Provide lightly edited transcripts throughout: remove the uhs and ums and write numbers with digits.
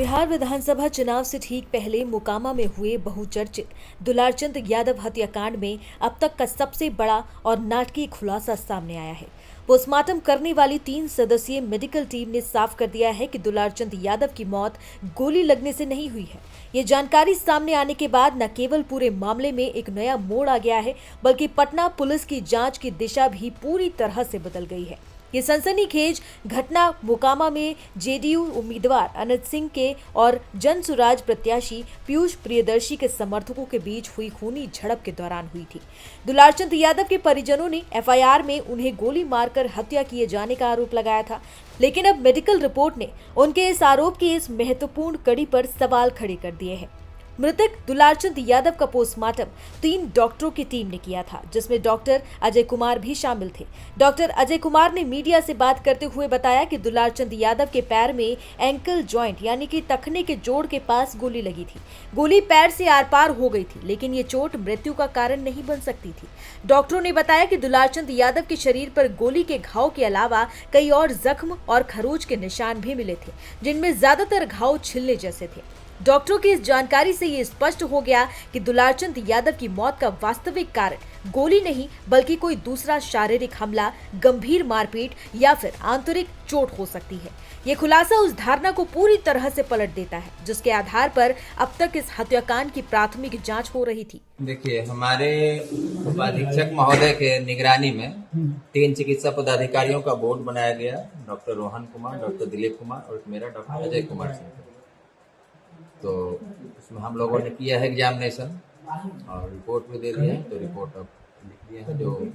बिहार विधानसभा चुनाव से ठीक पहले मोकामा में हुए बहुचर्चित दुलारचंद यादव हत्याकांड में अब तक का सबसे बड़ा और नाटकीय खुलासा सामने आया है। पोस्टमार्टम करने वाली 3 सदस्यीय मेडिकल टीम ने साफ कर दिया है कि दुलारचंद यादव की मौत गोली लगने से नहीं हुई है। ये जानकारी सामने आने के बाद न केवल पूरे मामले में एक नया मोड़ आ गया है, बल्कि पटना पुलिस की जांच की दिशा भी पूरी तरह से बदल गई है। ये सनसनीखेज घटना मोकामा में जेडीयू उम्मीदवार अनंत सिंह के और जन सुराज प्रत्याशी पीयूष प्रियदर्शी के समर्थकों के बीच हुई खूनी झड़प के दौरान हुई थी। दुलारचंद यादव के परिजनों ने एफआईआर में उन्हें गोली मारकर हत्या किए जाने का आरोप लगाया था, लेकिन अब मेडिकल रिपोर्ट ने उनके इस आरोप की इस महत्वपूर्ण कड़ी पर सवाल खड़े कर दिए हैं। मृतक दुलारचंद यादव का पोस्टमार्टम 3 डॉक्टरों की टीम ने किया था, जिसमें डॉक्टर अजय कुमार भी शामिल थे। डॉक्टर अजय कुमार ने मीडिया से बात करते हुए बताया कि दुलारचंद यादव के पैर में एंकल जॉइंट यानी कि टखने के जोड़ के पास गोली लगी थी। गोली पैर से आर पार हो गई थी, लेकिन ये चोट मृत्यु का कारण नहीं बन सकती थी। डॉक्टरों ने बताया कि दुलारचंद यादव के शरीर पर गोली के घाव के अलावा कई और जख्म और खरोच के निशान भी मिले थे, जिनमें ज्यादातर घाव छिलने जैसे थे। डॉक्टरों की इस जानकारी से ये स्पष्ट हो गया कि दुलारचंद यादव की मौत का वास्तविक कारण गोली नहीं, बल्कि कोई दूसरा शारीरिक हमला, गंभीर मारपीट या फिर आंतरिक चोट हो सकती है। ये खुलासा उस धारणा को पूरी तरह से पलट देता है, जिसके आधार पर अब तक इस हत्याकांड की प्राथमिक जांच हो रही थी। देखिए, हमारे उपाधीक्षक महोदय के निगरानी में 3 चिकित्सा पदाधिकारियों का बोर्ड बनाया गया। डॉक्टर रोहन कुमार, डॉक्टर दिलीप कुमार और मेरा डॉक्टर अजय कुमार सिंह। तो इसमें हम लोगों ने किया है एग्जामिनेशन और रिपोर्ट भी दे दिया है। तो रिपोर्ट अब लिख दिया है, जो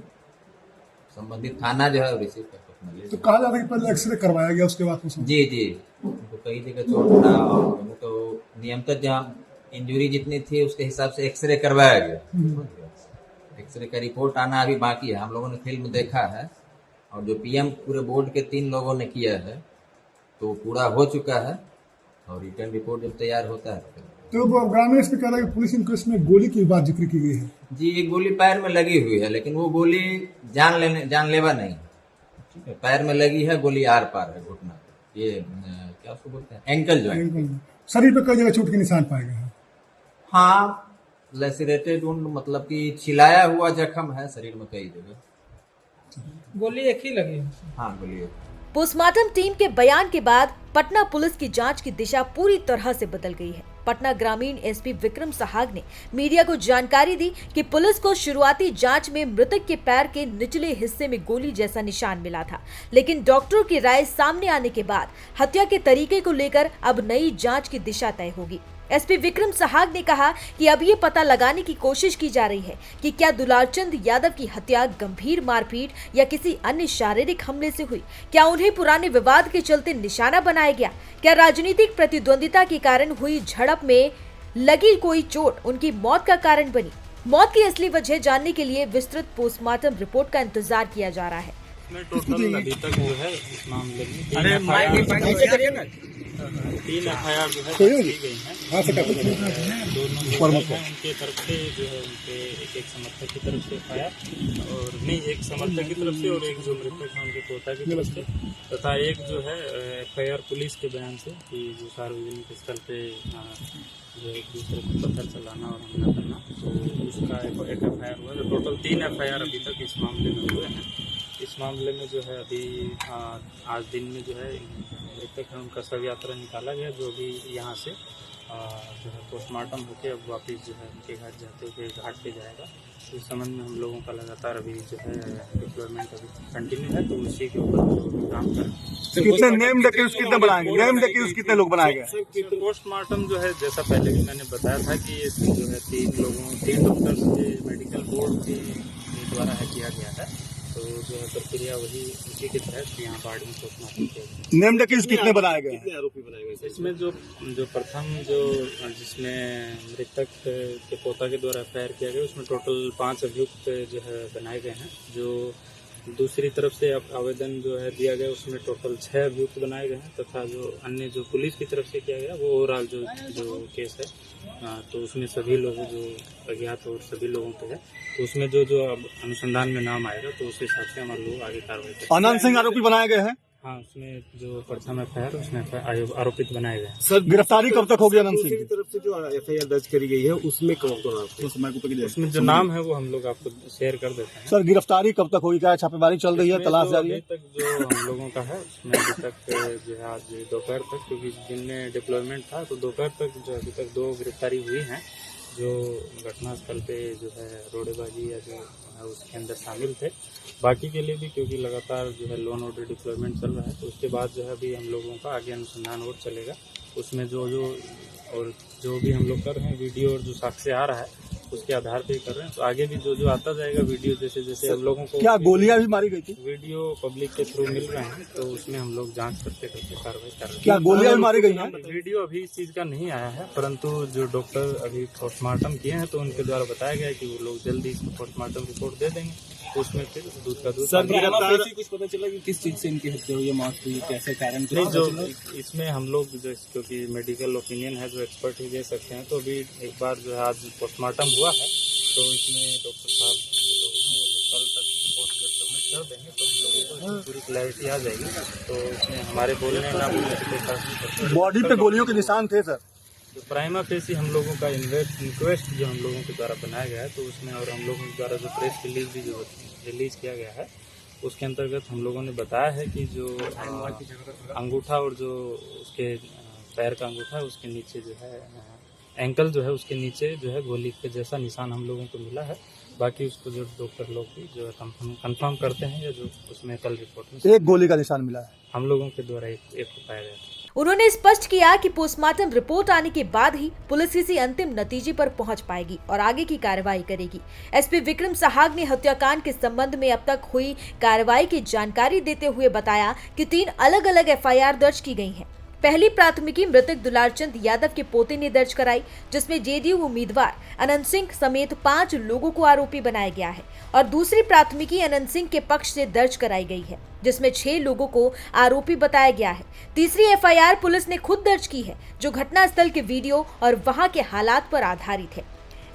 संबंधित थाना जो है रिसीव करके। तो कहा जा रहा है कि पहले एक्सरे करवाया गया, उसके बाद जी तो कई जगह चोट था और तो नियमतः जहाँ इंजरी जितनी थी उसके हिसाब से एक्सरे करवाया गया। एक्सरे का रिपोर्ट आना अभी बाकी है। हम लोगों ने फिल्म देखा है और जो पीएम पूरे बोर्ड के 3 लोगों ने किया है तो पूरा हो चुका है और रिटर्न रिपोर्ट जब तैयार होता है तो ग्रामीण इस पे कह रहा है कि पुलिस इंक्वेस्ट में गोली की बात जिक्र की गई है। जी, एक गोली पैर में लगी हुई है, लेकिन वो गोली जानलेवा नहीं, ठीक है। पैर में लगी है, गोली आर पार है घुटना पे। ये क्या उसको बोलते हैं, एंकल जॉइंट। शरीर पे कई जगह चोट के निशान पाए गए हैं। हाँ, लेसिरेटेड वुंड, मतलब कि छिलाया हुआ जख्म है शरीर में कई जगह। गोली एक ही लगी है। हाँ, गोली। पोस्टमार्टम टीम के बयान के बाद पटना पुलिस की जांच की दिशा पूरी तरह से बदल गई है। पटना ग्रामीण एसपी विक्रम सहाग ने मीडिया को जानकारी दी कि पुलिस को शुरुआती जांच में मृतक के पैर के निचले हिस्से में गोली जैसा निशान मिला था, लेकिन डॉक्टरों की राय सामने आने के बाद हत्या के तरीके को लेकर अब नई जांच की दिशा तय होगी। एसपी विक्रम सहाग ने कहा कि अब ये पता लगाने की कोशिश की जा रही है कि क्या दुलारचंद यादव की हत्या गंभीर मारपीट या किसी अन्य शारीरिक हमले से हुई। क्या उन्हें पुराने विवाद के चलते निशाना बनाया गया। क्या राजनीतिक प्रतिद्वंदिता के कारण हुई झड़प में लगी कोई चोट उनकी मौत का कारण बनी। मौत की असली वजह जानने के लिए विस्तृत पोस्टमार्टम रिपोर्ट का इंतजार किया जा रहा है। टोटल अभी तक जो है इस मामले में 3 एफआईआर जो है की गई है। दोनों उनके तरफ से जो है उनके एक समर्थक की तरफ से एफआईआर और नहीं, एक समर्थक की तरफ से और एक जो मृतक है उनके पोता की तरफ से, तथा एक जो है एफआईआर पुलिस के बयान से कि जो सार्वजनिक स्थल पे जो एक दूसरे को पत्थर चलाना और हमला करना, तो उसका एक एफआईआर हुआ। तो टोटल 3 एफआईआर अभी तक इस मामले में हुए हैं। इस मामले में जो है अभी आज दिन में जो है मृतक है उनका शव यात्रा निकाला गया, जो अभी यहाँ से जो है पोस्टमार्टम होकर अब वापस जो है उनके घर जाते हुए घाट पे जाएगा। तो इस संबंध में हम लोगों का लगातार अभी जो है डिप्लॉयमेंट अभी कंटिन्यू है, तो उसी के ऊपर काम करें। कितने नेम डेक्यूज कितने बनाएंगे, नेम डेक्यूज कितने लोग बनाए गए। पोस्टमार्टम जो है जैसा पहले भी मैंने बताया था कि ये जो है 3 डॉक्टर्स के मेडिकल बोर्ड के द्वारा है किया गया है। तो जो है प्रक्रिया वही उसी के तहत यहाँ बाढ़ में पोस्टमार्टम किया गया। नेम डेक्यूज कितने बनाए गए, कितने आरोपी बनाए गए इसमें? जो प्रथम जिसमें मृतक के पोता के द्वारा एफआईआर किया गया उसमें टोटल 5 अभियुक्त जो है बनाए गए हैं। जो दूसरी तरफ से आवेदन जो है दिया गया उसमें टोटल 6 अभियुक्त बनाए गए हैं, तथा जो अन्य जो पुलिस की तरफ से किया गया वो ओवरऑल जो केस है तो उसमें सभी लोग जो अज्ञात और सभी लोगों पे है, तो उसमें जो अब अनुसंधान में नाम आएगा तो उस हिसाब से हमारे लोग आगे कार्रवाई करेंगे। अनंत सिंह आरोपी बनाए गए हैं। हाँ, उसमें जो प्रथम FIR उसमें आरोपित बनाए गए हैं। सर गिरफ्तारी कब तक होगी अनंत सिंह की तरफ से जो FIR दर्ज करी गई है उसमें उसमें जो नाम है वो हम लोग आपको शेयर कर देते हैं। सर गिरफ्तारी कब तक होगी? क्या छापेमारी चल रही है, तलाश जारी है? अभी तक जो हम लोगों का है उसमें अभी तक जो है आज दोपहर तक, क्योंकि दिन में डिप्लॉयमेंट था तो दोपहर तक जो अभी तक 2 गिरफ्तारी हुई हैं जो घटनास्थल पे जो है रोडेबाजी या जो है उसके अंदर शामिल थे। बाकी के लिए भी क्योंकि लगातार जो है लॉ एंड ऑर्डर डिप्लॉयमेंट चल रहा है तो उसके बाद जो है अभी हम लोगों का आगे अनुसंधान और चलेगा। उसमें जो भी हम लोग कर रहे हैं वीडियो और जो साक्ष्य आ रहा है उसके आधार पे कर रहे हैं। तो आगे भी जो आता जाएगा वीडियो जैसे जैसे हम लोगों को क्या गोलियां भी मारी गई थी? वीडियो पब्लिक के थ्रू मिल रहे हैं तो उसमें हम लोग जांच करते कार्रवाई कर रहे हैं। क्या गोलियां भी मारी गई हैं? वीडियो अभी इस चीज का नहीं आया है, परंतु जो डॉक्टर अभी पोस्टमार्टम किए हैं तो उनके द्वारा बताया गया है कि वो लोग जल्दी इसको पोस्टमार्टम रिपोर्ट दे देंगे, उसमें फिर दूध का दूध। कुछ पता चला कि किस चीज से इनकी हत्या हुई है, मौत हुई, कैसे कारण? नहीं, जो इसमें हम लोग जो क्योंकि मेडिकल ओपिनियन है जो एक्सपर्ट ही दे सकते हैं, तो अभी एक बार जो है आज पोस्टमार्टम हुआ है तो इसमें डॉक्टर साहब जो लोग हैं वो लोग कल तक रिपोर्ट जब सबमिट कर देंगे तो हम लोगों को इसमें पूरी क्लैरिटी आ जाएगी। तो इसमें हमारे बोलने ना बोलने के बॉडी पे गोलियों के निशान थे सर? तो प्राइमा फेसी हम लोगों का इंक्वेस्ट जो हम लोगों के द्वारा बनाया गया है तो उसमें और हम लोगों के द्वारा जो प्रेस रिलीज भी जो रिलीज किया गया है उसके अंतर्गत हम लोगों ने बताया है कि जो अंगूठा और जो उसके पैर का अंगूठा है उसके नीचे जो है एंकल जो है उसके नीचे जो है गोली के जैसा निशान हम लोगों को मिला है। बाकी उसको जो डॉक्टर लोग भी जो है कंफर्म करते हैं या जो उसमें कल रिपोर्ट में एक गोली का निशान मिला है हम लोगों के द्वारा एक को पाया गया। उन्होंने स्पष्ट किया कि पोस्टमार्टम रिपोर्ट आने के बाद ही पुलिस किसी अंतिम नतीजे पर पहुंच पाएगी और आगे की कार्रवाई करेगी। एसपी विक्रम सहाग ने हत्याकांड के संबंध में अब तक हुई कार्रवाई की जानकारी देते हुए बताया कि 3 अलग अलग FIR दर्ज की गई हैं। पहली प्राथमिकी मृतक दुलारचंद यादव के पोते ने दर्ज कराई, जिसमें JDU उम्मीदवार अनंत सिंह समेत 5 लोगों को आरोपी बनाया गया है, और दूसरी प्राथमिकी अनंत सिंह के पक्ष से दर्ज कराई गई है, जिसमें 6 लोगों को आरोपी बताया गया है। तीसरी FIR पुलिस ने खुद दर्ज की है, जो घटनास्थल के वीडियो और वहां के हालात पर आधारित है।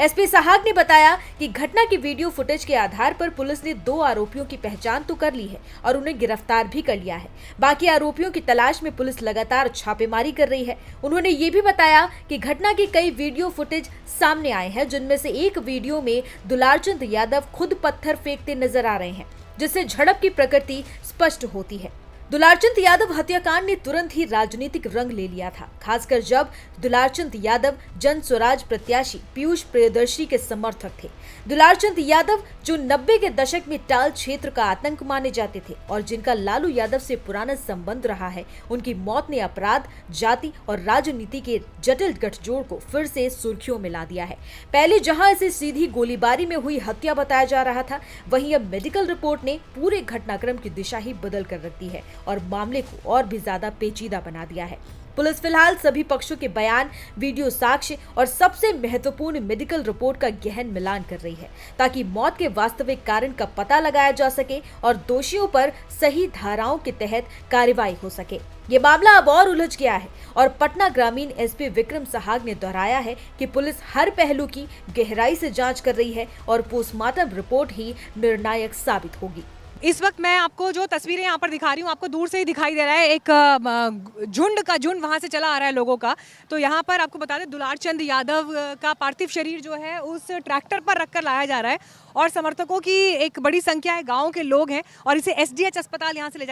एसपी सहाग ने बताया कि घटना की वीडियो फुटेज के आधार पर पुलिस ने 2 आरोपियों की पहचान तो कर ली है और उन्हें गिरफ्तार भी कर लिया है। बाकी आरोपियों की तलाश में पुलिस लगातार छापेमारी कर रही है। उन्होंने ये भी बताया कि घटना की कई वीडियो फुटेज सामने आए हैं, जिनमें से एक वीडियो में दुलारचंद यादव खुद पत्थर फेंकते नजर आ रहे हैं, जिससे झड़प की प्रकृति स्पष्ट होती है। दुलारचंद यादव हत्याकांड ने तुरंत ही राजनीतिक रंग ले लिया था, खासकर जब दुलारचंद यादव जन स्वराज प्रत्याशी पीयूष प्रियदर्शी के समर्थक थे। दुलारचंद यादव जो 90 के दशक में टाल क्षेत्र का आतंक माने जाते थे और जिनका लालू यादव से पुराना संबंध रहा है, उनकी मौत ने अपराध, जाति और राजनीति के जटिल गठजोड़ को फिर से सुर्खियों में ला दिया है। पहले जहां इसे सीधी गोलीबारी में हुई हत्या बताया जा रहा था, वहीं अब मेडिकल रिपोर्ट ने पूरे घटनाक्रम की दिशा ही बदल कर रख दी है और मामले को और भी ज्यादा पेचीदा बना दिया है। पुलिस फिलहाल सभी पक्षों के बयान, वीडियो साक्ष्य और सबसे महत्वपूर्ण मेडिकल रिपोर्ट का गहन मिलान कर रही है, ताकि मौत के वास्तविक कारण का पता लगाया जा सके और दोषियों पर सही धाराओं के तहत कार्रवाई हो सके। ये मामला अब और उलझ गया है और पटना ग्रामीण एसपी विक्रम सहाग ने दोहराया है कि पुलिस हर पहलू की गहराई से जांच कर रही है और पोस्टमार्टम रिपोर्ट ही निर्णायक साबित होगी। इस वक्त मैं आपको जो तस्वीरें यहाँ पर दिखा रही हूँ, आपको दूर से ही दिखाई दे रहा है, एक झुंड वहाँ से चला आ रहा है लोगों का। तो यहाँ पर आपको बता दें, दुलारचंद यादव का पार्थिव शरीर जो है उस ट्रैक्टर पर रखकर लाया जा रहा है और समर्थकों की एक बड़ी संख्या है, गांव के लोग हैं और इसे SDH अस्पताल यहाँ से ले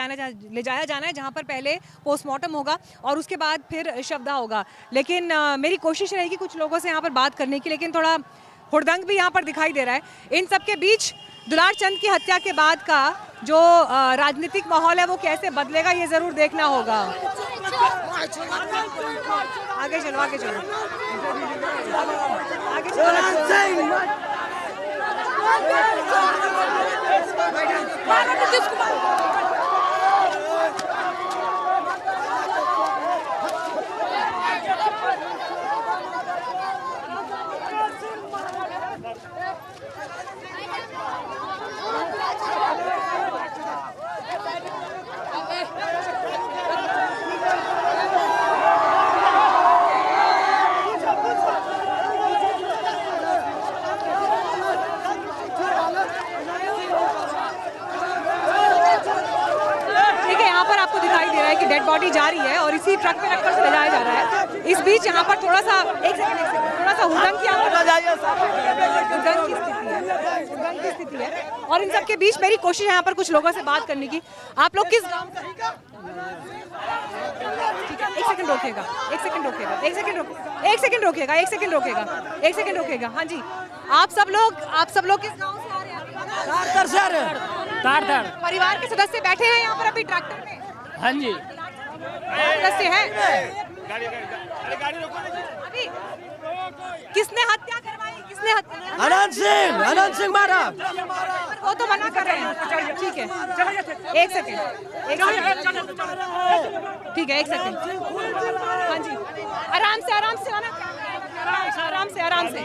जाया जाना है, जहाँ पर पहले पोस्टमार्टम होगा और उसके बाद फिर शवदाह होगा। लेकिन मेरी कोशिश रहेगी कुछ लोगों से यहाँ पर बात करने की, लेकिन थोड़ा हुड़दंग भी यहाँ पर दिखाई दे रहा है। इन सब के बीच दुलारचंद की हत्या के बाद का जो राजनीतिक माहौल है वो कैसे बदलेगा, ये जरूर देखना होगा। आगे चलो, आगे चलो, आगे चलो। है कि डेड बॉडी जा रही है और इसी ट्रक में रखकर से ले जाया जा रहा है। इस बीच यहाँ पर थोड़ा सा थोड़ा सा हुड़दंग की स्थिति है और इन सब के बीच मेरी कोशिश है यहाँ पर कुछ लोगों से बात करने की। आप लोग किस गाँव से? ठीक है, एक सेकंड रोकिएगा, एक सेकंड रोकिएगा, एक सेकंड रोकिएगा, एक सेकंड रोकिएगा। हाँ जी, आप सब लोग किस गाँव से आ रहे हैं? तारदार। परिवार के सदस्य बैठे हैं यहाँ पर अभी ट्रैक्टर में? हाँ जी। सदस्य हैं? अभी किसने हत्या करवाई? अनंत सिंह मारा। वो तो मना कर रहे हैं। ठीक है, एक सेकंड। ठीक है, एक सेकंड। हाँ जी, आराम से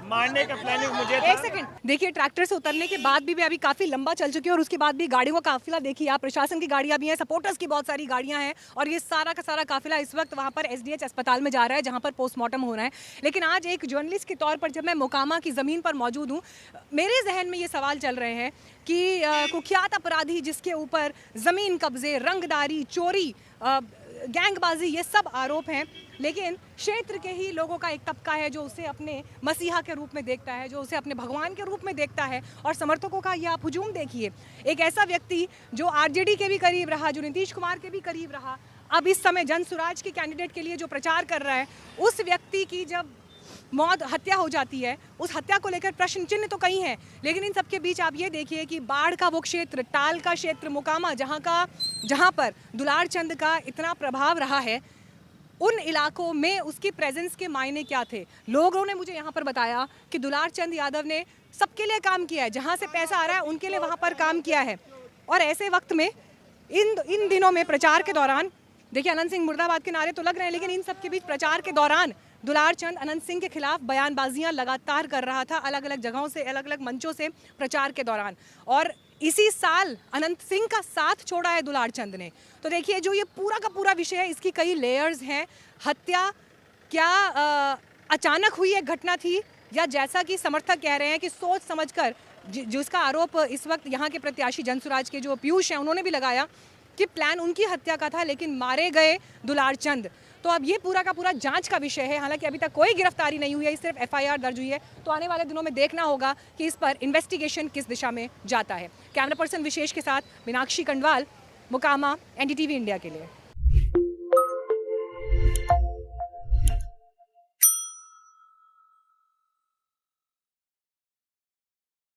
मारने का प्लानिंग मुझे एक सेकंड। देखिए, ट्रैक्टर से उतरने के बाद भी अभी काफी लंबा चल चुकी है और उसके बाद भी गाड़ियों का काफिला देखिए आप, प्रशासन की गाड़ियां भी हैं, सपोर्टर्स की बहुत सारी गाड़ियां हैं और ये सारा का सारा काफिला इस वक्त वहां पर एसडीएच अस्पताल में जा रहा है जहां पर पोस्टमार्टम हो रहा है। लेकिन आज एक जर्नलिस्ट के तौर पर जब मैं मोकामा की जमीन पर मौजूद हूँ, मेरे जहन में ये सवाल चल रहे हैं कि कुख्यात अपराधी जिसके ऊपर जमीन कब्जे, रंगदारी, चोरी, गैंगबाजी, ये सब आरोप हैं, लेकिन क्षेत्र के ही लोगों का एक तबका है जो उसे अपने मसीहा के रूप में देखता है, जो उसे अपने भगवान के रूप में देखता है। और समर्थकों का ये आप हुजूम देखिए, एक ऐसा व्यक्ति जो आरजेडी के भी करीब रहा, जो नीतीश कुमार के भी करीब रहा, अब इस समय जनसुराज के कैंडिडेट के लिए जो प्रचार कर रहा है, उस व्यक्ति की जब हत्या हो जाती है, उस हत्या को लेकर प्रश्न चिन्ह तो कई हैं, लेकिन इन सबके बीच आप ये देखिए कि बाढ़ का वो क्षेत्र, टाल का क्षेत्र, मोकामा, जहाँ पर दुलार चंद का इतना प्रभाव रहा है, उन इलाकों में उसकी प्रेजेंस के मायने क्या थे। लोगों ने मुझे यहाँ पर बताया कि दुलार चंद यादव ने सबके लिए काम किया है, जहाँ से पैसा आ रहा है उनके लिए वहाँ पर काम किया है। और ऐसे वक्त में इन दिनों में प्रचार के दौरान देखिए, अनंत सिंह मुर्दाबाद के नारे तो लग रहे हैं, लेकिन इन सब के बीच प्रचार के दौरान दुलार चंद अनंत सिंह के खिलाफ बयानबाजियां लगातार कर रहा था, अलग अलग जगहों से, अलग अलग मंचों से प्रचार के दौरान। और इसी साल अनंत सिंह का साथ छोड़ा है दुलार चंद ने। तो देखिए, जो ये पूरा का पूरा विषय है, इसकी कई लेयर्स हैं। हत्या क्या अचानक हुई एक घटना थी, या जैसा कि समर्थक कह रहे हैं कि सोच समझकर, जिसका आरोप इस वक्त यहाँ के प्रत्याशी जनसुराज के जो पीयूष हैं उन्होंने भी लगाया कि प्लान उनकी हत्या का था, लेकिन मारे गए दुलार चंद। तो अब ये पूरा का पूरा जांच का विषय है। हालांकि अभी तक कोई गिरफ्तारी नहीं हुई है, सिर्फ एफआईआर दर्ज हुई है। तो आने वाले दिनों में देखना होगा कि इस पर इन्वेस्टिगेशन किस दिशा में जाता है। कैमरा पर्सन विशेष के साथ मीनाक्षी कंडवाल, मोकामा, एनडीटीवी इंडिया के लिए।